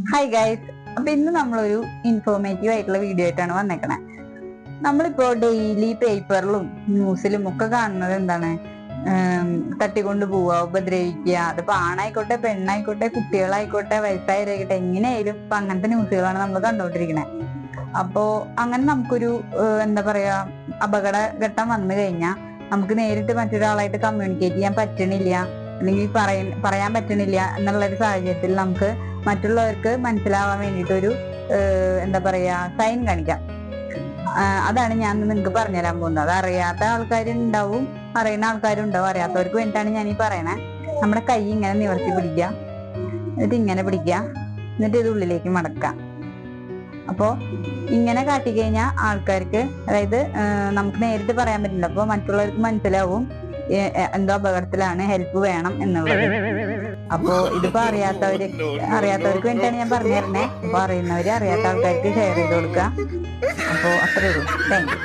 Hi guys. അപ്പൊ ഇന്ന് നമ്മളൊരു ഇൻഫോർമേറ്റീവ് ആയിട്ടുള്ള വീഡിയോ ആയിട്ടാണ് വന്നേക്കണേ. നമ്മളിപ്പോ ഡെയിലി പേപ്പറിലും ന്യൂസിലും ഒക്കെ കാണുന്നത് എന്താണ്? തട്ടിക്കൊണ്ട് പോവുക, ഉപദ്രവിക്കുക. അതിപ്പോ ആണായിക്കോട്ടെ, പെണ്ണായിക്കോട്ടെ, കുട്ടികളായിക്കോട്ടെ, വയസ്സായവരായിക്കോട്ടെ, എങ്ങനെയായാലും ഇപ്പൊ അങ്ങനത്തെ ന്യൂസുകളാണ് നമ്മൾ കണ്ടുകൊണ്ടിരിക്കണേ. അപ്പോ അങ്ങനെ നമുക്കൊരു എന്താ പറയാ, അപകടഘട്ടം വന്നു കഴിഞ്ഞാൽ നമുക്ക് നേരിട്ട് മറ്റൊരാളായിട്ട് കമ്മ്യൂണിക്കേറ്റ് ചെയ്യാൻ പറ്റണില്ല, അല്ലെങ്കിൽ പറയാൻ പറ്റണില്ല എന്നുള്ള ഒരു സാഹചര്യത്തിൽ നമുക്ക് മറ്റുള്ളവർക്ക് മനസ്സിലാവാൻ വേണ്ടിയിട്ടൊരു എന്താ പറയാ സൈൻ കാണിക്കാം. അതാണ് ഞാൻ നിങ്ങൾക്ക് പറഞ്ഞുതരാൻ പോകുന്നത്. അത് അറിയാത്ത ആൾക്കാരുണ്ടാവും, അറിയുന്ന ആൾക്കാരും ഉണ്ടാവും. അറിയാത്തവർക്ക് വേണ്ടിയിട്ടാണ് ഞാൻ ഈ പറയണേ. നമ്മുടെ കൈ ഇങ്ങനെ നിവർത്തി പിടിക്കുക, എന്നിട്ട് ഇങ്ങനെ പിടിക്കുക, എന്നിട്ട് ഇത് ഉള്ളിലേക്ക് മടക്കുക. അപ്പോ ഇങ്ങനെ കാട്ടിക്കഴിഞ്ഞാൽ ആൾക്കാർക്ക്, അതായത് നമുക്ക് നേരിട്ട് പറയാൻ പറ്റില്ല, അപ്പൊ മറ്റുള്ളവർക്ക് മനസ്സിലാവും എന്തോ അപകടത്തിലാണ്, ഹെൽപ്പ് വേണം എന്നുള്ളത്. അപ്പോ ഇതിപ്പോ അറിയാത്തവർക്ക് വേണ്ടിയിട്ടാണ് ഞാൻ പറഞ്ഞു തരണേ. അപ്പൊ അറിയുന്നവര് അറിയാത്ത ആൾക്കാർക്ക് ഷെയർ ചെയ്ത് കൊടുക്കുക. അപ്പോ അത്രേ ഉള്ളൂ. Thank you.